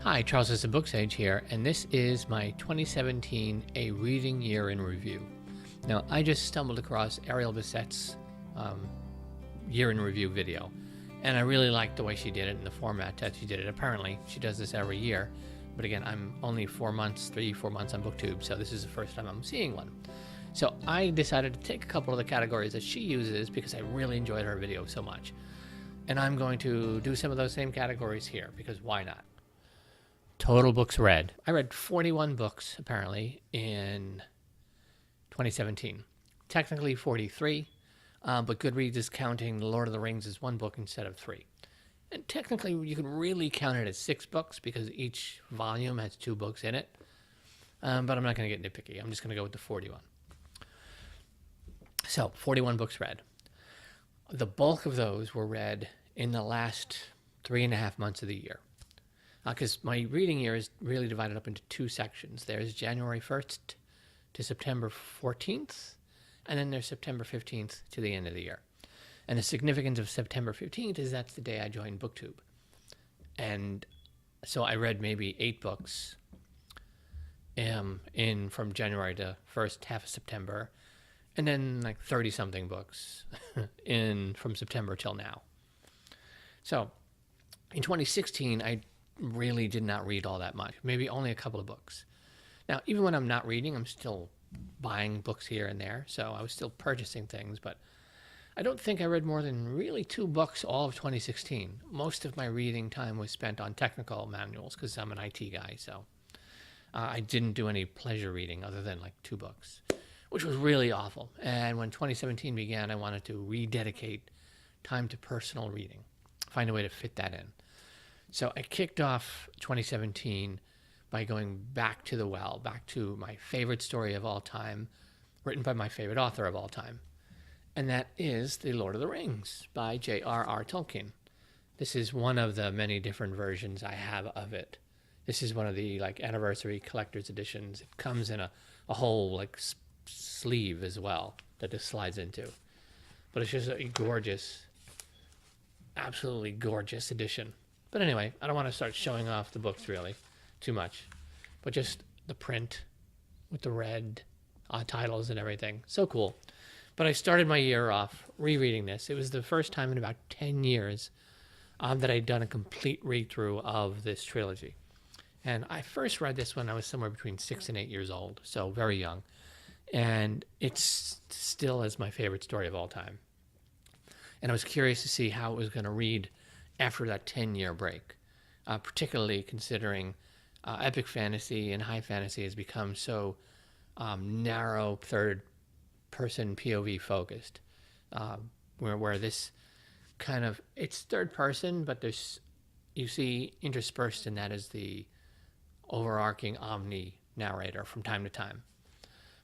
Hi, Charles is SirBookSage here, and this is my 2017 A Reading Year in Review. Now, I just stumbled across Ariel Bissett's Year in Review video, and I really liked the way she did it and the format that she did it. Apparently, she does this every year, but again, I'm only 4 months on BookTube, so this is the first time I'm seeing one. So I decided to take a couple of the categories that she uses because I really enjoyed her video so much. And I'm going to do some of those same categories here, because why not? Total books read. I read 41 books, apparently, in 2017. Technically 43, but Goodreads is counting The Lord of the Rings as 1 book instead of 3. And technically, you can really count it as 6 books because each volume has 2 books in it. But I'm not going to get nitpicky. I'm just going to go with the 41. So, 41 books read. The bulk of those were read in the last 3.5 months of the year. Because my reading year is really divided up into 2 sections. There's January 1st to September 14th, and then there's September 15th to the end of the year. And the significance of September 15th is that's the day I joined BookTube. And so I read maybe 8 books from January to first half of September, and then like 30-something books from September till now. So in 2016, I really did not read all that much, maybe only a couple of books. Now, even when I'm not reading, I'm still buying books here and there, so I was still purchasing things, but I don't think I read more than really 2 books all of 2016. Most of my reading time was spent on technical manuals because I'm an IT guy, so I didn't do any pleasure reading other than like 2 books, which was really awful. And when 2017 began, I wanted to rededicate time to personal reading, find a way to fit that in. So I kicked off 2017 by going back to the well, back to my favorite story of all time, written by my favorite author of all time. And that is The Lord of the Rings by J.R.R. Tolkien. This is one of the many different versions I have of it. This is one of the anniversary collector's editions. It comes in a whole sleeve as well that this slides into. But it's just a gorgeous, absolutely gorgeous edition. But anyway, I don't want to start showing off the books really too much, but just the print with the red titles and everything. So cool. But I started my year off rereading this. It was the first time in about 10 years that I'd done a complete read-through of this trilogy. And I first read this when I was somewhere between 6 and 8 years old, so very young. And it's still is my favorite story of all time. And I was curious to see how it was going to read after that 10-year break, particularly considering epic fantasy and high fantasy has become so narrow, third-person POV focused, where this kind of, it's third-person, but you see interspersed in that is the overarching omni-narrator from time to time.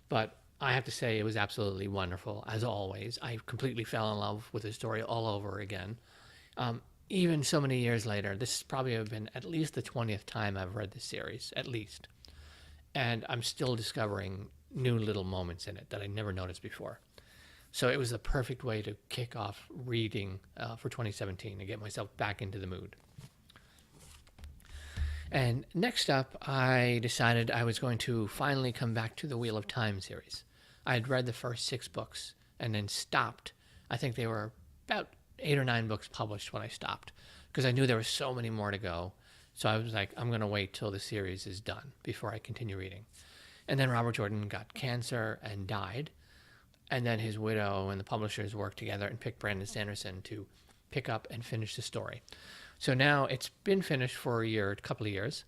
But I have to say it was absolutely wonderful, as always. I completely fell in love with the story all over again. Even so many years later, this probably have been at least the 20th time I've read this series, at least. And I'm still discovering new little moments in it that I never noticed before. So it was the perfect way to kick off reading for 2017 and get myself back into the mood. And next up, I decided I was going to finally come back to the Wheel of Time series. I had read the first 6 books and then stopped. I think they were about 8 or 9 books published when I stopped because I knew there were so many more to go. So I was like, I'm going to wait till the series is done before I continue reading. And then Robert Jordan got cancer and died. And then his widow and the publishers worked together and picked Brandon Sanderson to pick up and finish the story. So now it's been finished for a couple of years.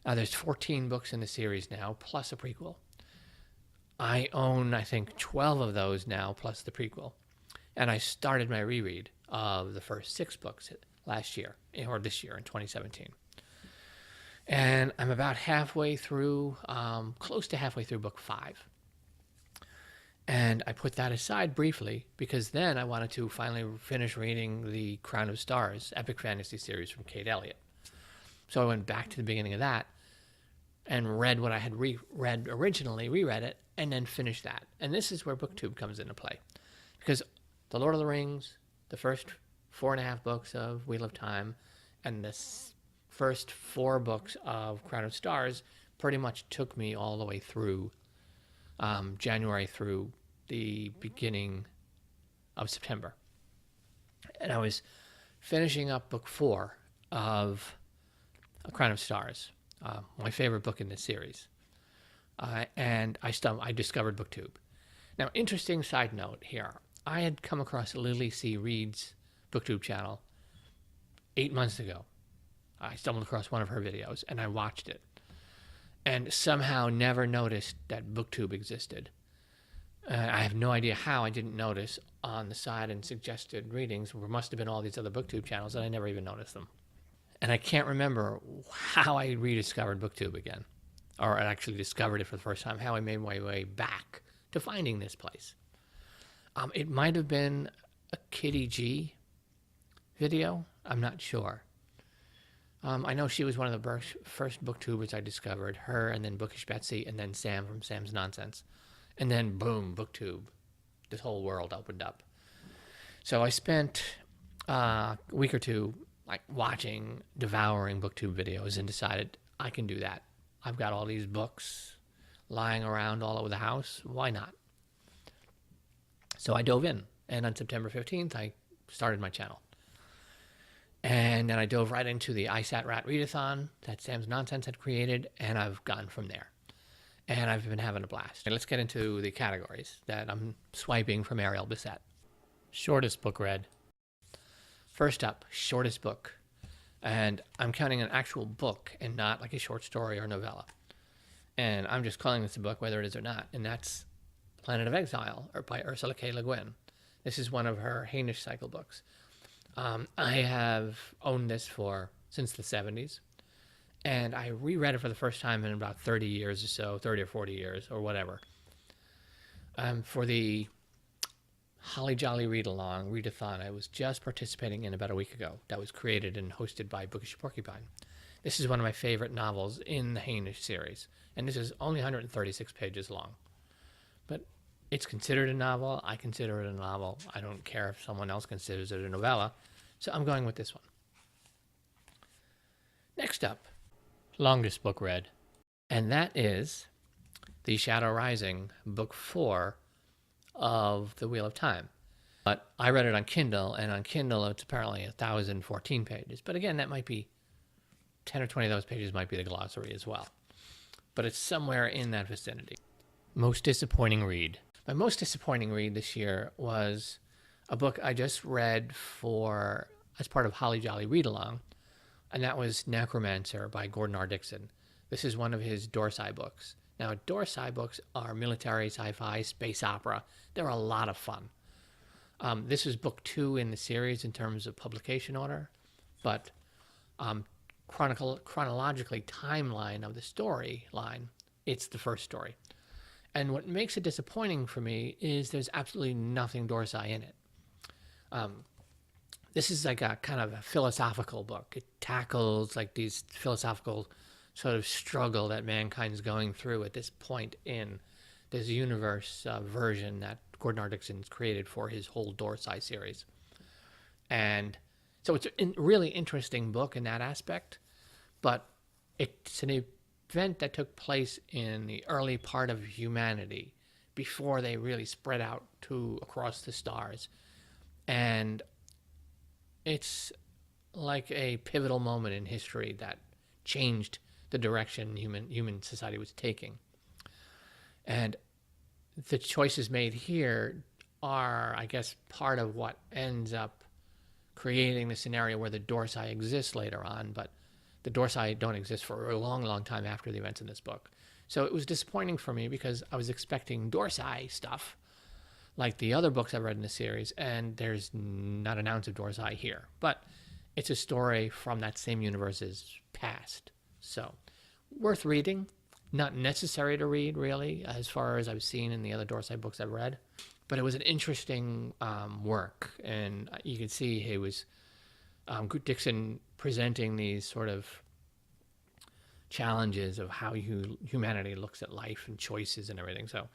There's 14 books in the series now, plus a prequel. I own, I think, 12 of those now, plus the prequel. And I started my reread of the first 6 books last year, or this year in 2017. And I'm about halfway through, close to halfway through book 5. And I put that aside briefly because then I wanted to finally finish reading the Crown of Stars epic fantasy series from Kate Elliott. So I went back to the beginning of that and read what I had read originally, reread it, and then finished that. And this is where BookTube comes into play. Because The Lord of the Rings, the first 4.5 books of Wheel of Time, and the first 4 books of Crown of Stars pretty much took me all the way through January through the beginning of September. And I was finishing up book 4 of A Crown of Stars, my favorite book in this series. And I discovered BookTube. Now, interesting side note here. I had come across Lily C. Reed's BookTube channel 8 months ago. I stumbled across one of her videos, and I watched it. And somehow never noticed that BookTube existed. I have no idea how I didn't notice on the side and suggested readings. There must have been all these other BookTube channels, and I never even noticed them. And I can't remember how I rediscovered BookTube again, or I actually discovered it for the first time, how I made my way back to finding this place. It might have been a Kitty G video. I'm not sure. I know she was one of the first booktubers I discovered. Her, and then Bookish Betsy, and then Sam from Sam's Nonsense. And then, boom, BookTube. This whole world opened up. So I spent a week or two watching, devouring BookTube videos, and decided I can do that. I've got all these books lying around all over the house. Why not? So I dove in. And on September 15th, I started my channel. And then I dove right into the ISAT Rat Readathon that Sam's Nonsense had created, and I've gone from there. And I've been having a blast. And let's get into the categories that I'm swiping from Ariel Bissett. Shortest book read. First up, shortest book. And I'm counting an actual book and not like a short story or novella. And I'm just calling this a book whether it is or not. And that's Planet of Exile, or by Ursula K. Le Guin. This is one of her Hainish cycle books. I have owned this since the 70s, and I reread it for the first time in about 30 years or so, 30 or 40 years, or whatever. For the Holly Jolly Readathon I was just participating in about a week ago. That was created and hosted by Bookish Porcupine. This is one of my favorite novels in the Hainish series, and this is only 136 pages long. But it's considered a novel. I consider it a novel. I don't care if someone else considers it a novella. So I'm going with this one. Next up, longest book read. And that is The Shadow Rising, book 4 of The Wheel of Time. But I read it on Kindle, and on Kindle it's apparently 1,014 pages. But again, that might be 10 or 20 of those pages might be the glossary as well. But it's somewhere in that vicinity. Most disappointing read. My most disappointing read this year was a book I just read as part of Holly Jolly Read Along, and that was Necromancer by Gordon R. Dixon. This is one of his Dorsai books. Now, Dorsai books are military, sci-fi, space opera. They're a lot of fun. This is book 2 in the series in terms of publication order, but chronologically timeline of the storyline, it's the first story. And what makes it disappointing for me is there's absolutely nothing Dorsai in it. This is like a kind of a philosophical book. It tackles like these philosophical sort of struggle that mankind's going through at this point in this universe version that Gordon R. Dixon's created for his whole Dorsai series. And so it's a really interesting book in that aspect, but it's an event that took place in the early part of humanity before they really spread out across the stars. And it's like a pivotal moment in history that changed the direction human society was taking. And the choices made here are, I guess, part of what ends up creating the scenario where the Dorsai exists later on, but the Dorsai don't exist for a long, long time after the events in this book. So it was disappointing for me because I was expecting Dorsai stuff like the other books I've read in the series, and there's not an ounce of Dorsai here. But it's a story from that same universe's past. So worth reading. Not necessary to read, really, as far as I've seen in the other Dorsai books I've read. But it was an interesting work, and you could see he was Dixon presenting these sort of challenges of how humanity looks at life and choices and everything. So,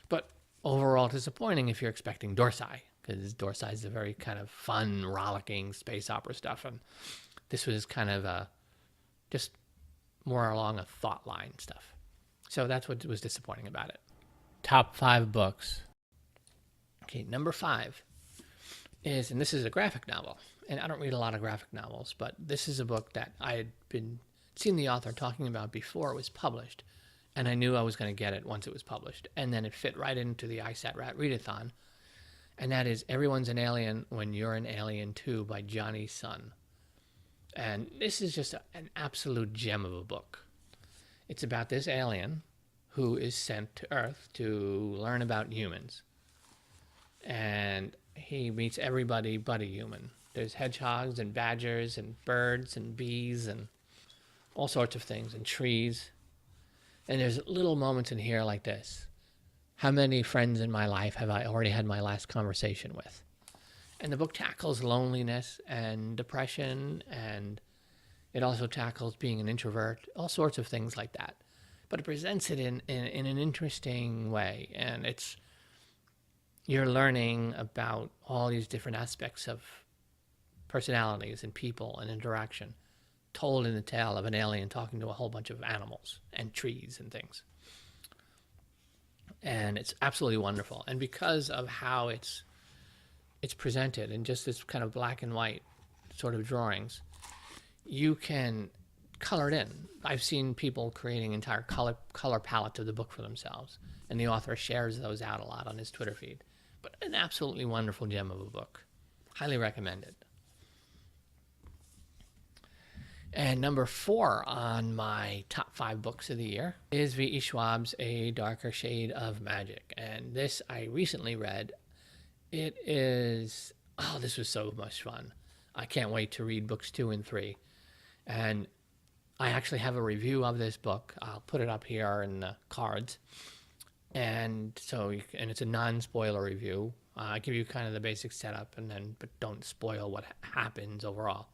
but overall disappointing if you're expecting Dorsai, because Dorsai is a very kind of fun, rollicking space opera stuff, and this was kind of a just more along a thought line stuff. So that's what was disappointing about it. Top 5 books. Okay, number 5 is, and this is a graphic novel, and I don't read a lot of graphic novels, but this is a book that I had seen the author talking about before it was published, and I knew I was going to get it once it was published, and then it fit right into the ISAT Rat Readathon, and that is Everyone's an Alien When You're an Alien Too by Johnny Sun. And this is just an absolute gem of a book. It's about this alien who is sent to Earth to learn about humans. And he meets everybody but a human. There's hedgehogs and badgers and birds and bees and all sorts of things, and trees. And there's little moments in here like this. How many friends in my life have I already had my last conversation with? And the book tackles loneliness and depression, and it also tackles being an introvert, all sorts of things like that. But it presents it in an interesting way, and you're learning about all these different aspects of personalities and people and interaction, told in the tale of an alien talking to a whole bunch of animals and trees and things. And it's absolutely wonderful. And because of how it's presented in just this kind of black and white sort of drawings, you can color it in. I've seen people creating entire color palettes of the book for themselves, and the author shares those out a lot on his Twitter feed. But an absolutely wonderful gem of a book. Highly recommend it. And number 4 on my top 5 books of the year is V.E. Schwab's A Darker Shade of Magic. And this I recently read. It is, this was so much fun. I can't wait to read books 2 and 3. And I actually have a review of this book. I'll put it up here in the cards. And it's a non-spoiler review. I give you kind of the basic setup, but don't spoil what happens overall.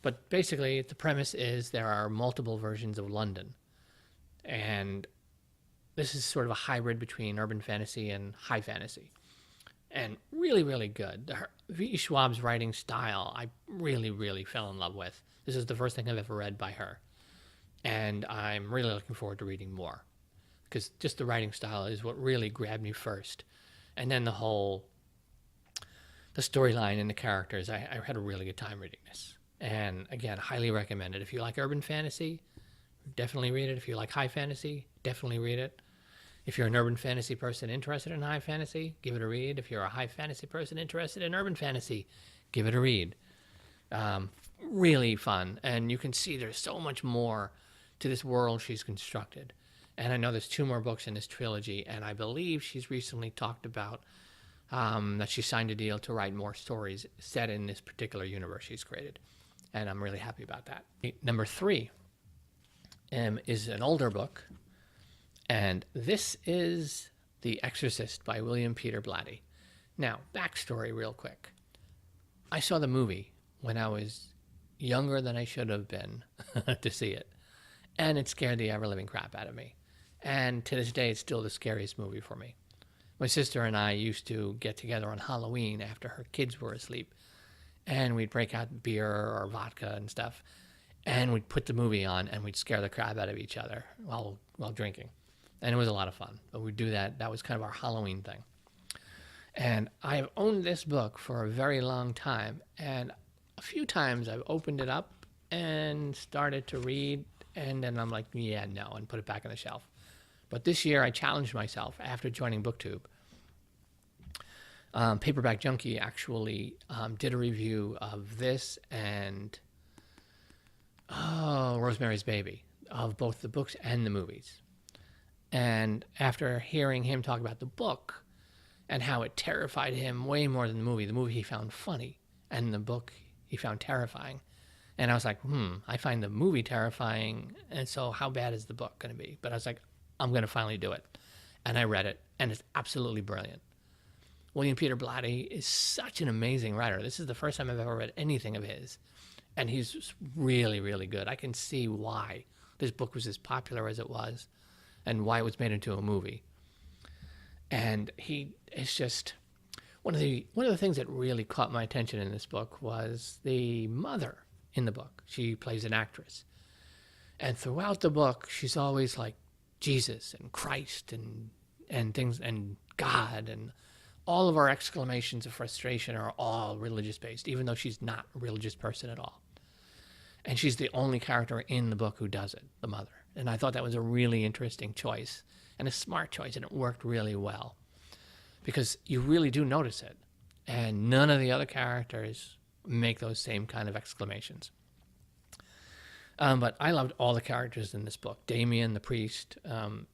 But basically, the premise is there are multiple versions of London. And this is sort of a hybrid between urban fantasy and high fantasy. And really, really good. V.E. Schwab's writing style, I really, really fell in love with. This is the first thing I've ever read by her. And I'm really looking forward to reading more, because just the writing style is what really grabbed me first. And then the storyline and the characters, I had a really good time reading this. And again, highly recommend it. If you like urban fantasy, definitely read it. If you like high fantasy, definitely read it. If you're an urban fantasy person interested in high fantasy, give it a read. If you're a high fantasy person interested in urban fantasy, give it a read. Really fun. And you can see there's so much more to this world she's constructed. And I know there's 2 more books in this trilogy, and I believe she's recently talked about that she signed a deal to write more stories set in this particular universe she's created. And I'm really happy about that. Number 3 is an older book, and this is The Exorcist by William Peter Blatty. Now, backstory real quick. I saw the movie when I was younger than I should have been to see it, and it scared the ever-living crap out of me. And to this day, it's still the scariest movie for me. My sister and I used to get together on Halloween after her kids were asleep, and we'd break out beer or vodka and stuff, and we'd put the movie on, and we'd scare the crap out of each other while drinking. And it was a lot of fun, but we'd do that. That was kind of our Halloween thing. And I've owned this book for a very long time, and a few times I've opened it up and started to read, and then I'm like, yeah, no, and put it back on the shelf. But this year I challenged myself after joining BookTube. Paperback Junkie actually did a review of this and Rosemary's Baby, of both the books and the movies. And after hearing him talk about the book and how it terrified him way more than the movie he found funny, and the book he found terrifying. And I was like, I find the movie terrifying, and so how bad is the book going to be? But I was like, I'm going to finally do it. And I read it, and it's absolutely brilliant. William Peter Blatty is such an amazing writer. This is the first time I've ever read anything of his, and he's really, really good. I can see why this book was as popular as it was and why it was made into a movie. And it's just one of the things that really caught my attention in this book was the mother in the book. She plays an actress, And throughout the book, she's always like Jesus and Christ and things and God, and all of our exclamations of frustration are all religious based, even though she's not a religious person at all. And she's the only character in the book who does it, the mother. And I thought that was a really interesting choice and a smart choice, and it worked really well because you really do notice it. And none of the other characters make those same kind of exclamations. But I loved all the characters in this book. Damien, the priest,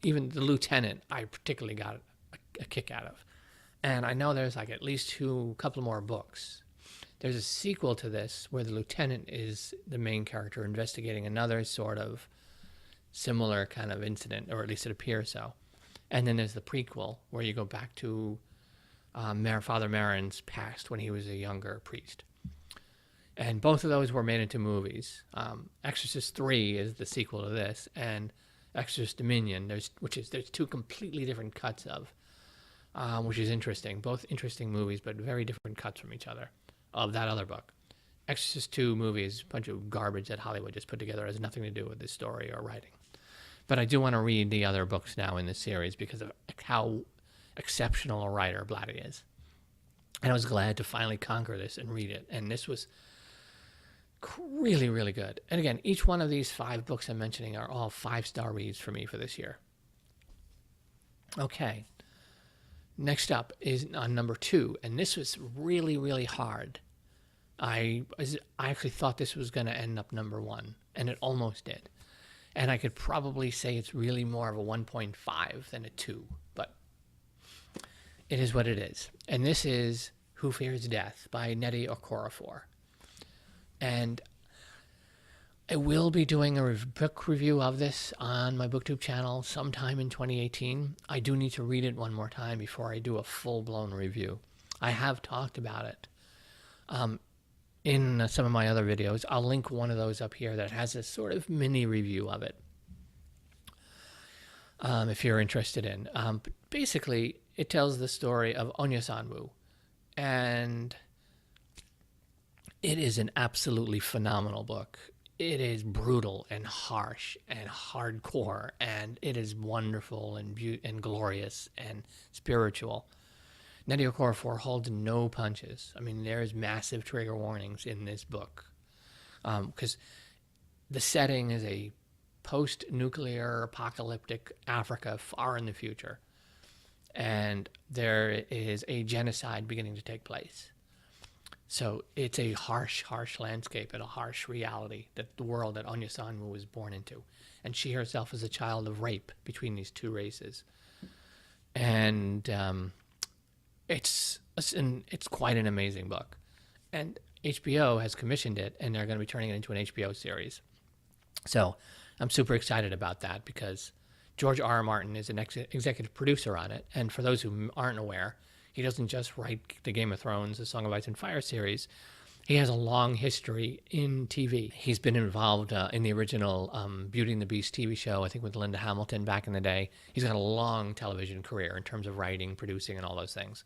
even the lieutenant, I particularly got a kick out of. And I know there's like at least couple more books. There's a sequel to this where the lieutenant is the main character investigating another sort of similar kind of incident, or at least it appears so. And then there's the prequel where you go back to Father Marin's past when he was a younger priest. And both of those were made into movies. Exorcist 3 is the sequel to this, and Exorcist Dominion, there's two completely different cuts of, which is interesting. Both interesting movies, but very different cuts from each other of that other book. Exorcist 2 movie is a bunch of garbage that Hollywood just put together. It has nothing to do with this story or writing. But I do want to read the other books now in this series because of how exceptional a writer Blatty is. And I was glad to finally conquer this and read it. And this was really, really good. And again, each one of these 5 books I'm mentioning are all 5-star reads for me for this year. Okay. Next up is on number 2. And this was really, really hard. I actually thought this was going to end up number 1. And it almost did. And I could probably say it's really more of a 1.5 than a 2. But it is what it is. And this is Who Fears Death by Nnedi Okorafor. And I will be doing a book review of this on my BookTube channel sometime in 2018. I do need to read it one more time before I do a full-blown review. I have talked about it in some of my other videos. I'll link one of those up here that has a sort of mini review of it if you're interested in. But basically, it tells the story of Onyasanwu, and it is an absolutely phenomenal book. It is brutal and harsh and hardcore, and it is wonderful and glorious and spiritual. Nnedi Okorafor holds no punches. I mean, there's massive trigger warnings in this book because the setting is a post-nuclear apocalyptic Africa far in the future, and there is a genocide beginning to take place. So it's a harsh, harsh landscape and a harsh reality that the world that Onyasanwu was born into. And she herself is a child of rape between these two races. And it's quite an amazing book. And HBO has commissioned it, and they're going to be turning it into an HBO series. So I'm super excited about that because George R.R. Martin is an executive producer on it. And for those who aren't aware, he doesn't just write the Game of Thrones, the Song of Ice and Fire series. He has a long history in TV. He's been involved in the original Beauty and the Beast TV show, I think with Linda Hamilton back in the day. He's got a long television career in terms of writing, producing, and all those things.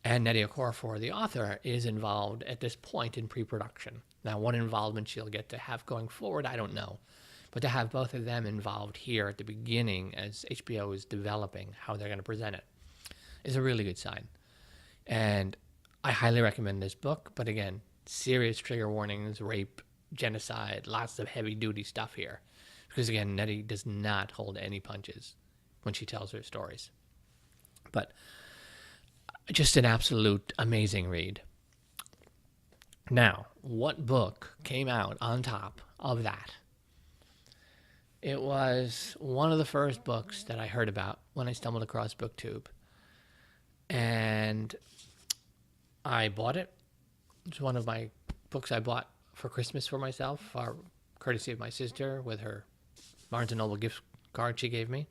And Nnedi Okorafor, the author, is involved at this point in pre-production. Now, what involvement she'll get to have going forward, I don't know. But to have both of them involved here at the beginning as HBO is developing how they're going to present it is a really good sign. And I highly recommend this book. But again, serious trigger warnings, rape, genocide, lots of heavy-duty stuff here. Because again, Nnedi does not hold any punches when she tells her stories. But just an absolute amazing read. Now, what book came out on top of that? It was one of the first books that I heard about when I stumbled across BookTube. And I bought it. It's one of my books I bought for Christmas for myself, courtesy of my sister with her Barnes & Noble gift card she gave me.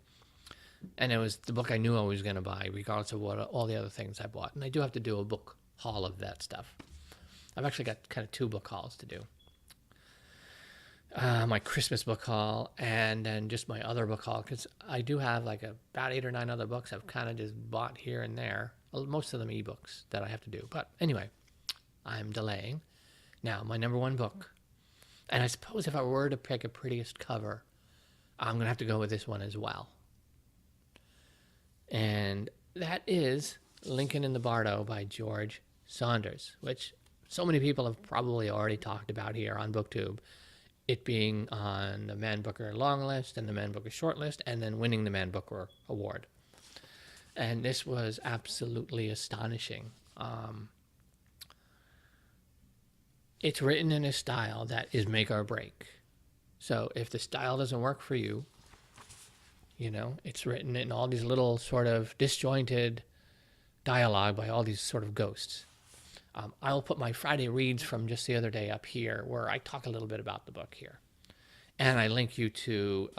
And it was the book I knew I was going to buy, regardless of what all the other things I bought. And I do have to do a book haul of that stuff. I've actually got kind of 2 book hauls to do. My Christmas book haul and then just my other book haul, because I do have like about 8 or 9 other books I've kind of just bought here and there, most of them ebooks that I have to do. But anyway, I'm delaying. Now, my number 1 book, and I suppose if I were to pick a prettiest cover I'm going to have to go with this one as well. And that is Lincoln in the Bardo by George Saunders, which so many people have probably already talked about here on BookTube. It being on the Man Booker long list and the Man Booker short list, and then winning the Man Booker award. And this was absolutely astonishing. It's written in a style that is make or break. So if the style doesn't work for you, you know, it's written in all these little sort of disjointed dialogue by all these sort of ghosts. I'll put my Friday reads from just the other day up here, where I talk a little bit about the book here. And I link you to,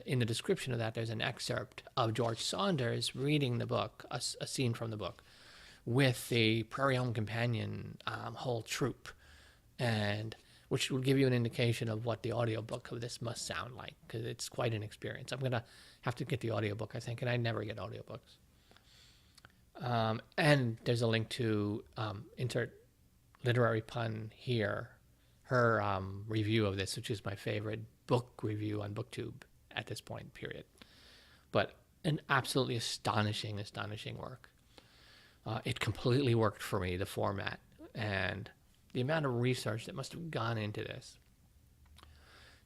in the description of that, there's an excerpt of George Saunders reading the book, a scene from the book, with the Prairie Home Companion whole troupe, and which will give you an indication of what the audiobook of this must sound like, because it's quite an experience. I'm going to have to get the audiobook, I think, and I never get audiobooks. And there's a link to insert literary pun here, her review of this, which is my favorite book review on BookTube at this point, period. But an absolutely astonishing work. It completely worked for me, the format, and the amount of research that must have gone into this.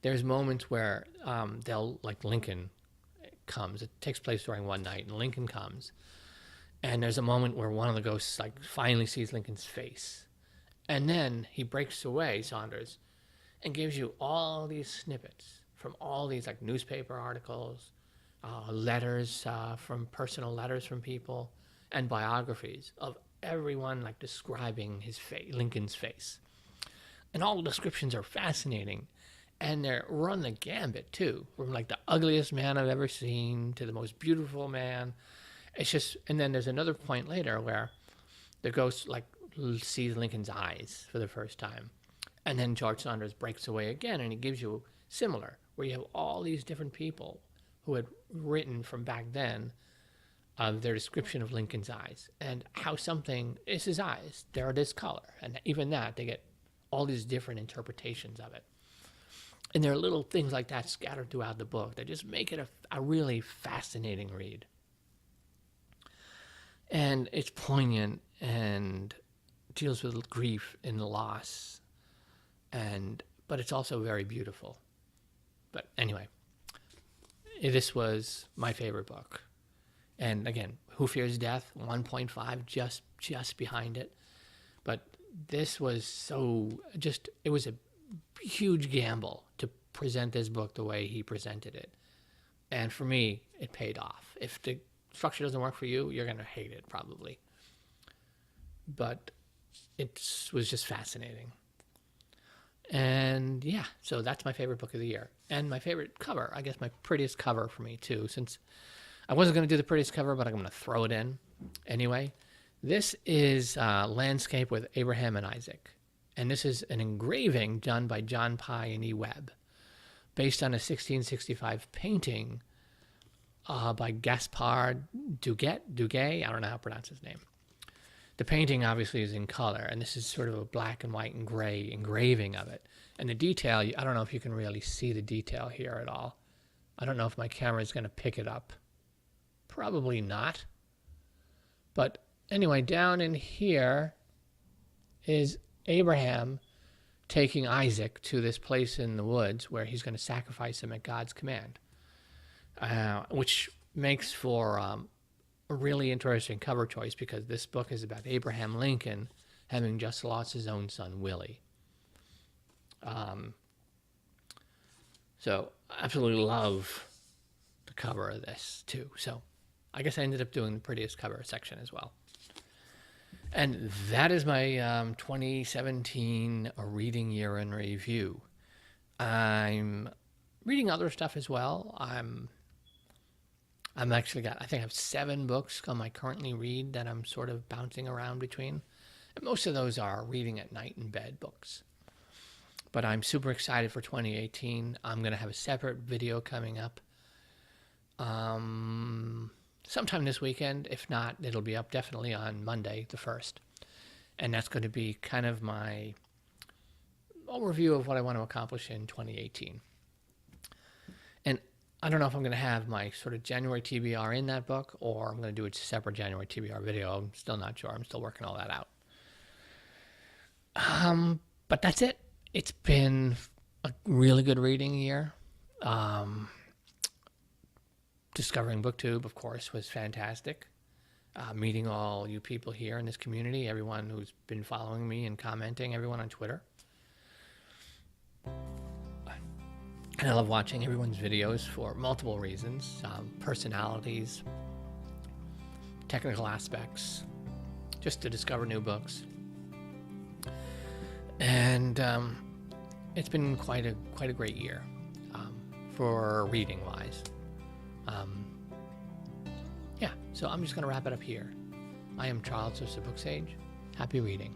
There's moments where Lincoln comes. It takes place during one night, and Lincoln comes. And there's a moment where one of the ghosts finally sees Lincoln's face. And then he breaks away, Saunders, and gives you all these snippets from all these newspaper articles, letters personal letters from people, and biographies of everyone describing Lincoln's face. And all the descriptions are fascinating. And they're run the gambit too, from the ugliest man I've ever seen to the most beautiful man. It's just, and then there's another point later where the ghost sees Lincoln's eyes for the first time, and then George Saunders breaks away again, and he gives you similar, where you have all these different people who had written from back then their description of Lincoln's eyes, and how something is his eyes, they're this color, and even that they get all these different interpretations of it. And there are little things like that scattered throughout the book that just make it a really fascinating read. And it's poignant and deals with grief and loss, but it's also very beautiful. But anyway, this was my favorite book. And again, Who Fears Death, 1.5, just behind it. But this was it was a huge gamble to present this book the way he presented it. And for me, it paid off. If the structure doesn't work for you, you're going to hate it probably. But it was just fascinating. And yeah, so that's my favorite book of the year. And my favorite cover, I guess my prettiest cover for me too, since I wasn't going to do the prettiest cover, but I'm going to throw it in anyway. This is Landscape with Abraham and Isaac. And this is an engraving done by John Pye and E. Webb, based on a 1665 painting by Gaspard Duguay. I don't know how to pronounce his name. The painting obviously is in color, and this is sort of a black and white and gray engraving of it. And the detail, I don't know if you can really see the detail here at all. I don't know if my camera is going to pick it up. Probably not. But anyway, down in here is Abraham taking Isaac to this place in the woods where he's going to sacrifice him at God's command. Which makes for a really interesting cover choice, because this book is about Abraham Lincoln having just lost his own son, Willie. So I absolutely love the cover of this too. So I guess I ended up doing the prettiest cover section as well. And that is my 2017 reading year in review. I'm reading other stuff as well. I'm actually I think I have 7 books on my currently read that I'm sort of bouncing around between. And most of those are reading at night in bed books. But I'm super excited for 2018. I'm going to have a separate video coming up sometime this weekend. If not, it'll be up definitely on Monday, the 1st. And that's going to be kind of my overview of what I want to accomplish in 2018. And I don't know if I'm going to have my sort of January TBR in that book, or I'm going to do a separate January TBR video. I'm still not sure. I'm still working all that out. But that's it. It's been a really good reading year. Discovering BookTube, of course, was fantastic. Meeting all you people here in this community, everyone who's been following me and commenting, everyone on Twitter. And I love watching everyone's videos for multiple reasons. Personalities, technical aspects, just to discover new books. And it's been quite a great year for reading-wise. Yeah, so I'm just going to wrap it up here. I am Charles of SirBookSage. Happy reading.